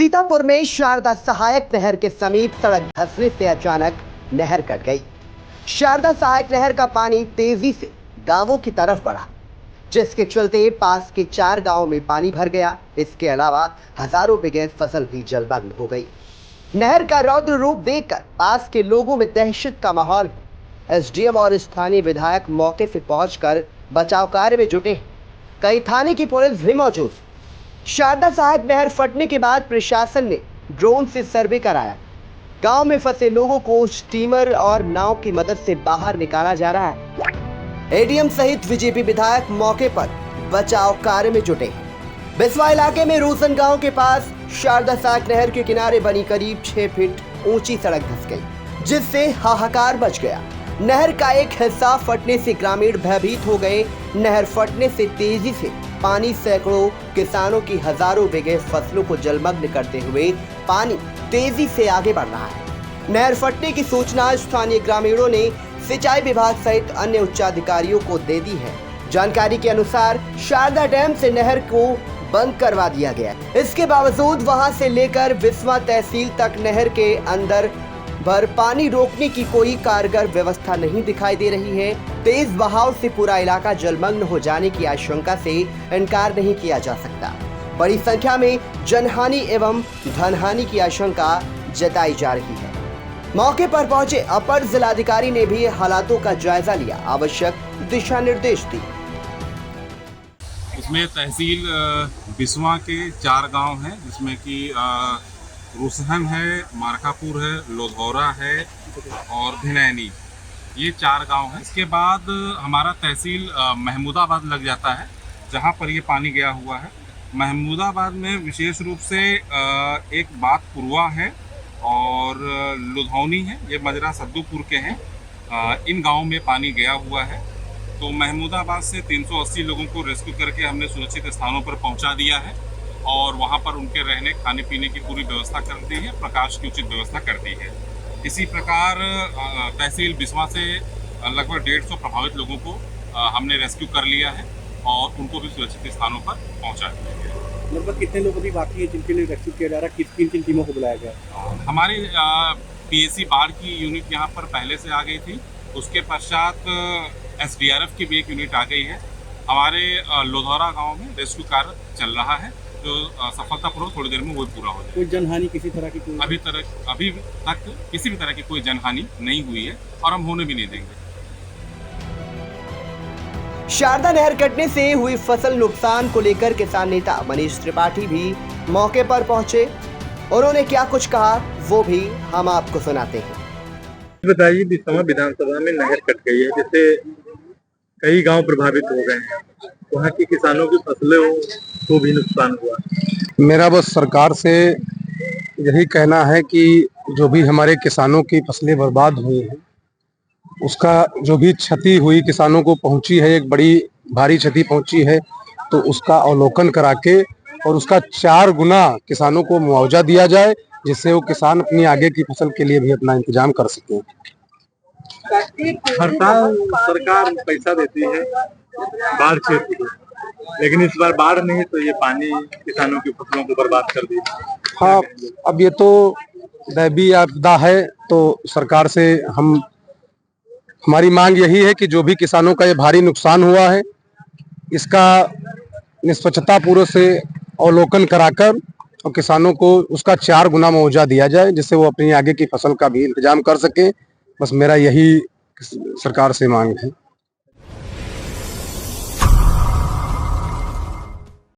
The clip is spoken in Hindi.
सीतापुर में शारदा सहायक नहर के समीप सड़क धंसने से अचानक नहर कट गई। शारदा सहायक नहर का पानी तेजी से गांवों की तरफ बढ़ा, जिसके चलते पास के 4 गांवों में पानी भर गया। इसके अलावा हजारों बीघे फसल भी जलमग्न हो गई। नहर का रौद्र रूप देखकर पास के लोगों में दहशत का माहौल। एसडीएम और स्थानीय विधायक मौके से पहुंचकर बचाव कार्य में जुटे। कई थाने की पुलिस भी मौजूद। शारदा सहायक नहर फटने के बाद प्रशासन ने ड्रोन से सर्वे कराया। गांव में फंसे लोगों को स्टीमर और नाव की मदद से बाहर निकाला जा रहा है। एडीएम सहित बीजेपी विधायक मौके पर बचाव कार्य में जुटे। बिस्वा इलाके में रोसन गांव के पास शारदा सहायक नहर के किनारे बनी करीब 6 फीट ऊंची सड़क धंस गई, जिससे हाहाकार मच गया। नहर का एक हिस्सा फटने से ग्रामीण भयभीत हो गए। नहर फटने से तेजी से पानी सैकड़ों किसानों की हजारों बीघे फसलों को जलमग्न करते हुए पानी तेजी से आगे बढ़ रहा है। नहर फटने की सूचना स्थानीय ग्रामीणों ने सिंचाई विभाग सहित अन्य उच्चाधिकारियों को दे दी है। जानकारी के अनुसार शारदा डैम से नहर को बंद करवा दिया गया। इसके बावजूद वहां से लेकर बिस्वा तहसील तक नहर के अंदर भर पानी रोकने की कोई कारगर व्यवस्था नहीं दिखाई दे रही है। तेज बहाव से पूरा इलाका जलमग्न हो जाने की आशंका से इनकार नहीं किया जा सकता। बड़ी संख्या में जनहानि एवं धनहानि की आशंका जताई जा रही है। मौके पर पहुंचे अपर जिलाधिकारी ने भी हालातों का जायजा लिया, आवश्यक दिशा निर्देश दिए। इसमें तहसील बिस्वा के 4 गांव हैं, जिसमें कि रुसहन है, मारकापुर है, लोधौरा है और भिनैनी, ये 4 गांव हैं। इसके बाद हमारा तहसील महमूदाबाद लग जाता है, जहां पर ये पानी गया हुआ है। महमूदाबाद में विशेष रूप से एक बात पुरवा है और लुधौनी है, ये मजरा सद्दूपुर के हैं। इन गाँव में पानी गया हुआ है। तो महमूदाबाद से 380 लोगों को रेस्क्यू करके हमने सुरक्षित स्थानों पर पहुंचा दिया है और वहां पर उनके रहने खाने पीने की पूरी व्यवस्था कर दी है, प्रकाश की उचित व्यवस्था कर दी है। इसी प्रकार तहसील बिस्वा से लगभग 150 प्रभावित लोगों को हमने रेस्क्यू कर लिया है और उनको भी सुरक्षित स्थानों पर पहुंचा दिया है। लगभग कितने लोग अभी बाकी है जिनके लिए रेस्क्यू किया जा रहा है? किन टीमों को बुलाया गया? हमारी पीएसी बाढ़ की यूनिट यहाँ पर पहले से आ गई थी। उसके पश्चात एसडीआरएफ की भी एक यूनिट आ गई है। हमारे लोधौरा गाँव में रेस्क्यू कार्य चल रहा है, जो सफलतापूर्वक थोड़ी देर में वो पूरा हो जाएगा। कोई जनहानि किसी तरह की? अभी तक किसी भी तरह की कोई जनहानि नहीं हुई है और हम होने भी नहीं देंगे। शारदा नहर कटने से हुई फसल नुकसान को लेकर किसान नेता मनीष त्रिपाठी भी मौके पर पहुंचे। उन्होंने क्या कुछ कहा वो भी हम आपको सुनाते हैं। बताइए, बिस्वा विधानसभा में नहर कट गई है, जिससे कई गांव प्रभावित हो गए हैं। वहाँ की किसानों की फसलों को भी नुकसान हुआ। मेरा बस सरकार से यही कहना है कि जो भी हमारे किसानों की फसलें बर्बाद हुई हैं, उसका जो भी क्षति हुई किसानों को पहुंची है, एक बड़ी भारी क्षति पहुंची है, तो उसका अवलोकन करा के और उसका 4 गुना किसानों को मुआवजा दिया जाए, जिससे वो किसान अपनी आगे की फसल के लिए भी अपना इंतजाम कर सकें। हर साल सरकार पैसा देती है बाढ़ क्षेत्र को, लेकिन इस बार बाढ़ नहीं तो ये पानी किसानों की फसलों को बर्बाद कर दी। हाँ, अब ये तो दैवीय आपदा है, तो सरकार से हमारी मांग यही है कि जो भी किसानों का ये भारी नुकसान हुआ है, इसका निष्पक्षता पूर्वक से अवलोकन कराकर और किसानों को उसका 4 गुना मुआवजा दिया जाए, जिससे वो अपनी आगे की फसल का भी इंतजाम कर सके। बस मेरा यही सरकार से मांग है।